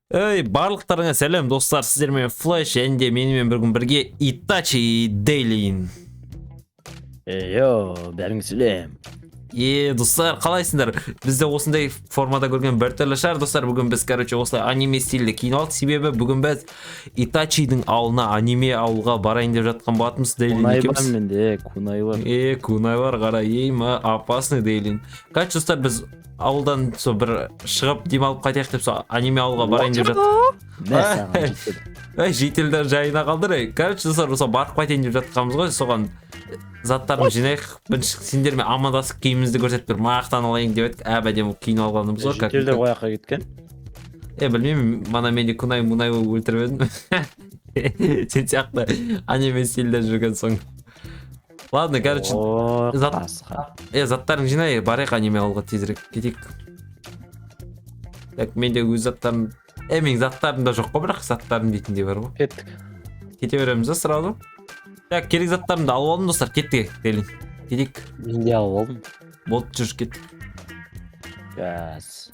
Барлықтарыңа сәлем достар, сіздермен Flash әнде менімен бір күн бірге Itachi Dailyin. Бәрің сәлем. Достар, қалайсыңдар? Бізде осындай формада көрген бір түрлі шығар достар. Бүгін біз осылай аниме стилде киініп алдық, себебі бүгін біз Итачидің ауылына, аниме ауылға барайын деп жатқан болатынбыз. Кунай бар менде, кунай бар. Кунай бар, қара, опасный Dailyin. Достар, біз ауылдан бір шығып демалып қайтайық деп аниме ауылға барайын деп жаттық. Жителдер жайына қалдыр. Достар, барып қайтайын деп жатқанбыз ғой, соған заттарын жинайық. Сендермен амандасып киімімізді көрсетіп бір мақтан алайын деп едік. Әдемі киініп алғанымыз ғой. Жителдер қаяққа кеткен? Білмеймін, мана мені кунай өлтіріп едім. Сен сияқты аниме стилде жүрген соң. Ладно, заттарын жинай, барайық аниме ауылға тезірек кетейік. Менде өз заттарым, менің заттарым да жоқ қой, бірақ заттарым дейтіндей бар ғой. Кеттік. Кете береміз да сразу. Керек заттарымды алып алдым достар, кеттік Dailyin. Кетейік. Мен де алып алдым. Болды, жүр кеттік. Газ.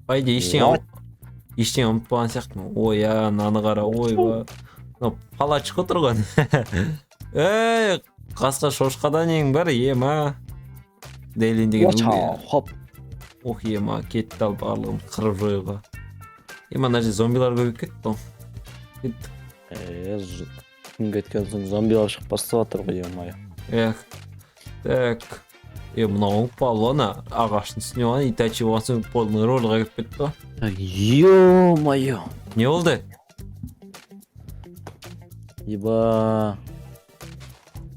Байде ештеңе ұмытпаған сияқты. Ой, наны қара, ой, палач отырған. Қасқа шошқадан ең бар, Dailyin деген Хоп. Ох, кетті ал барлығын қырып жоюға. Мына жерде зомбилар көбейіп кетті. Күн кеткен соң зомбилар шығып бастап жатыр ғой, Так. Мынау палуана ағаштың үстіне оған Итачи болған соң полный ролға кіріп кетті. Ё-моё. Не болды?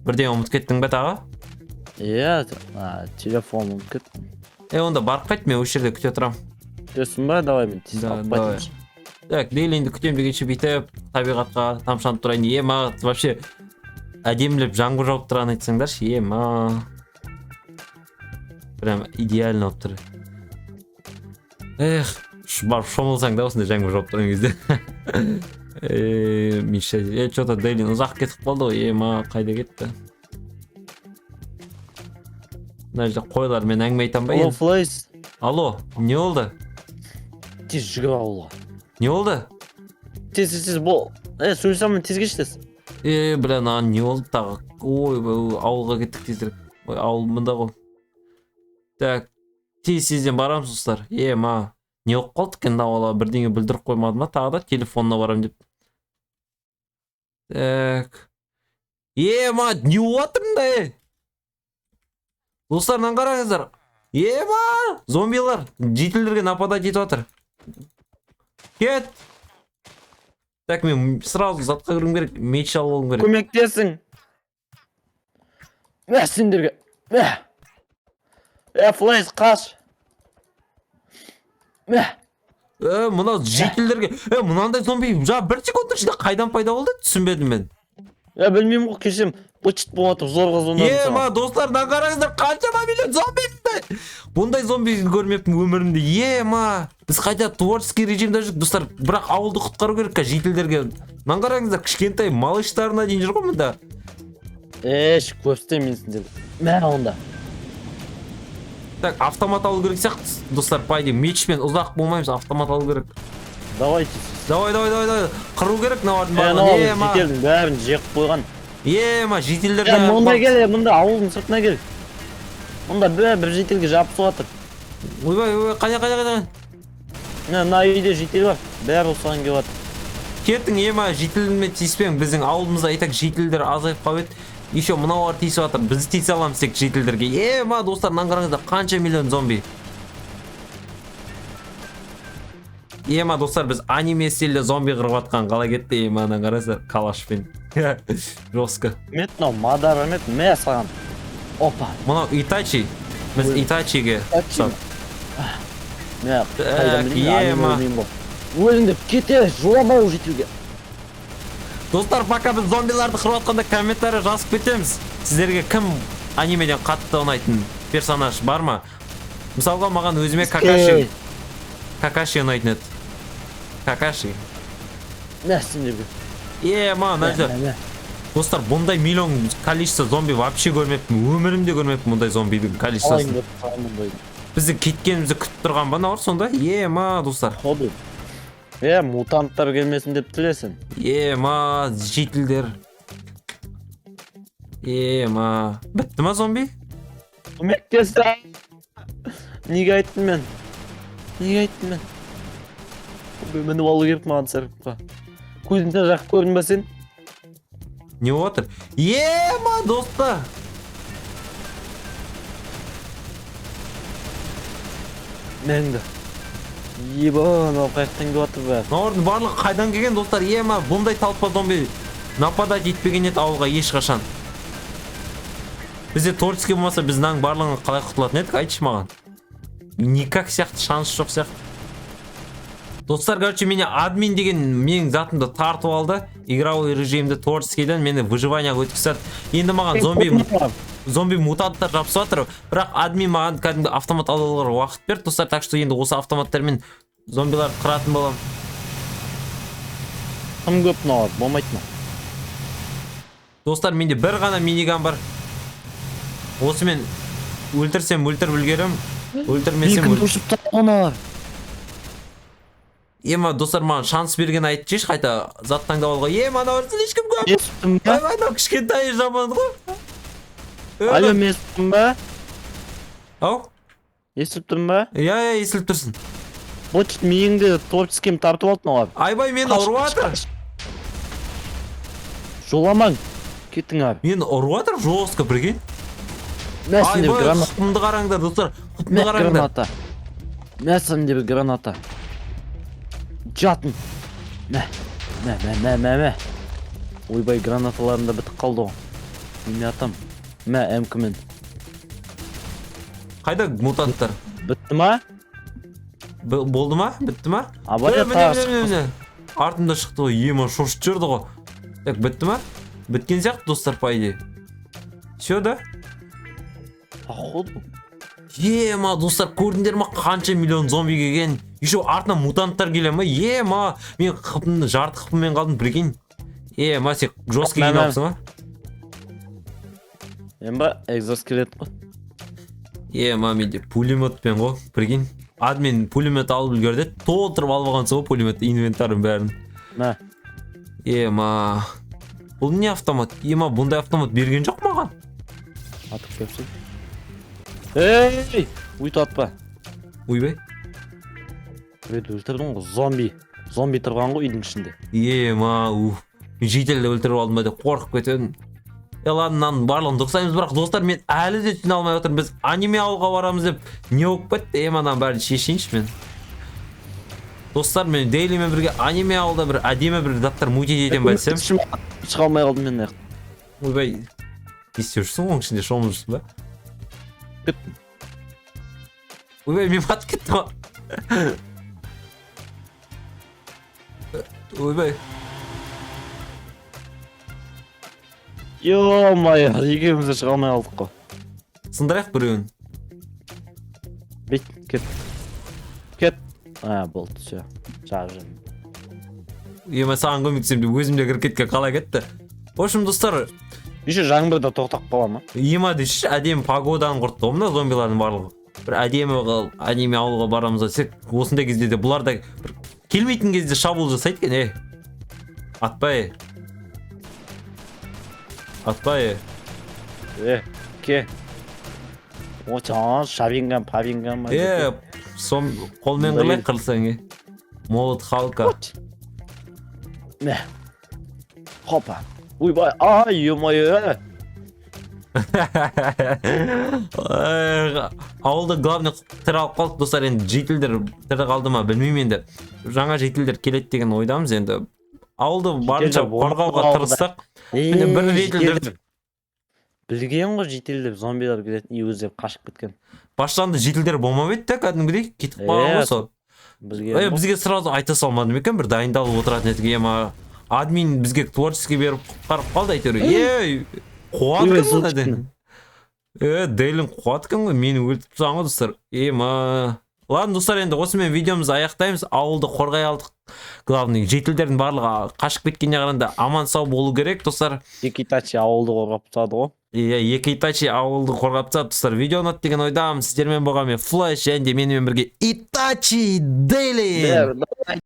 Бірден ұмыт кеттің бе тағы? Телефон ұмыт кеттім. Онда барып қайт, мен осы жерде күте тұрам. Күтесің ба? Давай мен тез алып қайтайыншы. Dailynді күтем дегенше бүйтіп табиғатқа тамшанып тұрайын. Вообще әдемілеп жаңбыр жауып тұрған айтсаңдаршы. Прям идеально болып тұр. Барып шомылсаң да осындай жаңбыр жауып тұрған кезде. Миша, что-то Dailyin ұзақ кетіп қалды ғой. Қайда кетті? Мына жерде қойлар, мен әңгіме айтам ба? Алло, Флайс. Алло, не болды? Тез жүгір ауылға. Не болды? Тез, бол. Сөйлесем тез кеш. Не болды тағы? Ой, ауылға кеттік тезірек. Ой, ауыл мұнда ғой. Так, тез-тезден барамыз достар. Не болып қалды екен ауылға, бірдеңе білдіріп қоймады ма? Тағы да телефонына барам деп. Так. Не болып жатыр? Достар, нан қараңыздар. Зомбилар жителдерге нападать етіп жатыр. Кет. Так, мен сразу затқа кіргім керек, меч алып алғым керек. Көмектесің. Сендерге. Флайс, қаш. Мына жителдерге, мынандай зомби бір секунд ішінде қайдан пайда болды? Түсінбедім мен. Білмеймін ғой, кешем. Бычыт болатыр, зорға зомби. Достар, нан қараңыздар, қаншама миллион зомби. Бұндай зомби көрмеппін өмірімде. Біз қайда творческий режимде жүрік, достар, бірақ ауылды құтқару керек жителдерге. Нан қараңыздар, кішкентай малыштарына дейін жүр ғой мұнда. Көпсте мен сендерге. Онда. Так, автомат алу керек сияқты, достар, пайдем. Мечпен ұзақ болмаймыз, автомат алу керек. Давай. Қыру керек навардың барын. Жителдің бәрін жеқіп қойған. Жителдерге... Мұнда кел, мұнда ауылдың сыртына кел. Мұнда бір жителге жапысып жатыр. Ойбай, қайда. Мына үйде жител бар, бәрі осыған кеп жатыр. Кеттің, жителдермен тиіспең, біздің ауылымызда айтақ жителдер азайып қалып еді. Еще мынаулар тиісіп жатыр, біз тиісе аламыз тек жителдерге. Достар, нан қараңыздар, қанша миллион зомби. Достар, біз аниме стилде зомби қырып атқан қалай кетті, нан қараңыздар, калашпен. Жестко. Мынау мадар емес, саған. Опа. Мынау Итачи. Біз Итачиге. Өліңдіп кете, жоламау жителге. Достар, пока біз зомбиларды қырып атқанда комментария жазып кетеміз. Сіздерге кім анимеден қатты ұнайтын персонаж бар ма? Мысалға маған өзіме Какаши ұнайтын еді. Какаши. Сендерге. Достар, бұндай миллион количество зомби вообще көрмеппін. Өмірімде көрмеппін бұндай зомбидің количествосын. Бізді кеткенімізді күтіп тұрған ба наур сонда? Ема достар. Ходу. Мутанттар келмесін деп тілесін. Ема жителдер. Ема. Бітті ма зомби? Көмектесі. Неге айттым мен? Мені алу керек маған сарыпқа. Көзімде жақ көрінбесін. Не отыр? Ема достар. Менді. Ебан, ал қаяқтан келіп жатыр бәрі. Наурдың барлығы қайдан келген достар? Ема бұндай талпа зомби нападать етпеген еді ауылға ешқашан. Бізде Торческий болмаса біз мынаның барлығын қалай құтылатын едік, айтшы маған. Никак сияқты, шанс жоқ сияқты. Достар, короче, мені админ деген менің затымды тартып алды. Игровой режимді Торческийден мені выживанияға өткізді. Енді маған зомби мутанттар жабысып жатыр. Бірақ админ маған кәдімгі автомат алуға уақыт берді, достар. Так что енді осы автоматтармен зомбиларды қыратын боламын. Тым көп науыр, болмайды ма? Достар, менде бір ғана миниган бар. Осымен өлтірсем өлтіріп үлгерем, өлтірмесем өлтіріп. Ема достар, маған шанс берген айтып жеш, қайта зат таңдап алуға. Ема наурсын ешкім көп. Естіптім ба? Анау кішкентай жаман ғой. Алло, мен естіптім ба? Ау? Естіптім ба? Иә, естіліп тұрсың. Вот миыңды Торческийім тартып алды науыр. Айбай, мені ұрып жатыр. Жоламаң. Кеттің ар. Мені ұрып жатыр, жостқа бірген. Мәсінде бір Айбай, граната. құтымды қараңдар, достар. Құтымды қараңдар. Мәсінде бір граната. Жатын. Мә. Ойбай, гранаталарында бітіп қалды ғой. Неме атам. Мә, әмкімен. Қайда мутанттар? Бітті ма? Болды ма? Бітті ма? Абай Міне. Артында шықты ғой, ема шошып жүрді ғой. Так, бітті ма? Біткен сияқты, достар, по идее. Все, да? Походу. Ема, достар, көрдіңдер ма, қанша миллион зомби келген. Еще артынан мутанттар келе ма? Ема, мен қыпымды жарты қыпыммен қалдым, бірген. Ема, сен жесткий кейін алыпсың ма? Емба, экзоскелет қой. Ема, менде пулеметпен ғой, бірген. Админ пулемет алып үлгерді, толтырып алып алған соң пулемет инвентарын бәрін. Мә. Ема, бұл не автомат? Ема, бұндай автомат берген жоқ маған. Атып көпсің. Эй, ұйты атпа. Ойбай. Өйді өлтірдің ғой, зомби тұрған ғой үйдің ішінде. Ема, жителді өлтіріп алдым ба деп қорқып кетедім. Ладно, мынаның барлығын дұрыстаймыз, бірақ достар, мен әлі де түсіне алмай отырмын. Біз аниме ауылға барамыз деп не болып кетті? Емадан бәрін шешейінші мен. Достар, мен Дейлимен бірге аниме ауылда бір әдемі бір заттар мутить етем бәлсем. Шыға алмай қалдым мен аяқ. Ойбай, не істеп жүрсің, оның ішінде шомылып жүрсің ба? Кеттім. Ойбай, мен батып кеттім ба? Ойбай. Йо-май, екеумізде шыға алмай қалдық қой. Сындырайық біреуін. Бейт, кет. Болды, все. Жағы жүрмін. Ема, саған көмектесем деп өзімде кіріп кеткен қалай кетті. В общем, достар, Еще жаңбырда тоқтап қала ма? ема деші әдемі погоданы құртты ғой мына зомбилардың барлығы. Бір әдемі аниме ауылға барамыз десек, осындай кезде де бұлар да бір келмейтін кезде шабуыл жасайды екен, Атпай. Ке. Очан, шабинган, пабинган ма? Сом қолмен қылай қырсаң, Молот халка. Мә. Хопа. Ойбай, ё-моё. Ауылда главный тірі алып қалдық, достар, енді жителдер тірі қалды ма білмеймін енді. Жаңа жителдер келеді деген ойдамыз енді. Ауылды барынша қорғауға тырыстық. Бір жителдер білген ғой жителдер зомбилар келетін өздеп қашып кеткен. Баштанда жителдер болмап еді, кәдімгідей кетіп қалған ғой сол. Бізге сразу айта салмадым екен, бір дайындалып отыратын едік. Ема админ бізге творческий беріп құтқарып қалды әйтеуір. Қуат кім оны? Дейлін қуат кім ғой, мені өлтіріп тұрған ғой, достар. Ема Ладно достар, енді осымен видеомызды аяқтаймыз. Ауылды қорғай алдық. Главный жетілдердің барлығы қашып кеткеніне қарағанда аман сау болу керек достар. Екі Итачи ауылды қорғап тұрады ғой. Иә, екі Итачи ауылды қорғап тұрады достар. Видео ұнады деген ойдамын. Сіздермен болған мен Флэш және де менімен бірге Итачи Дейли.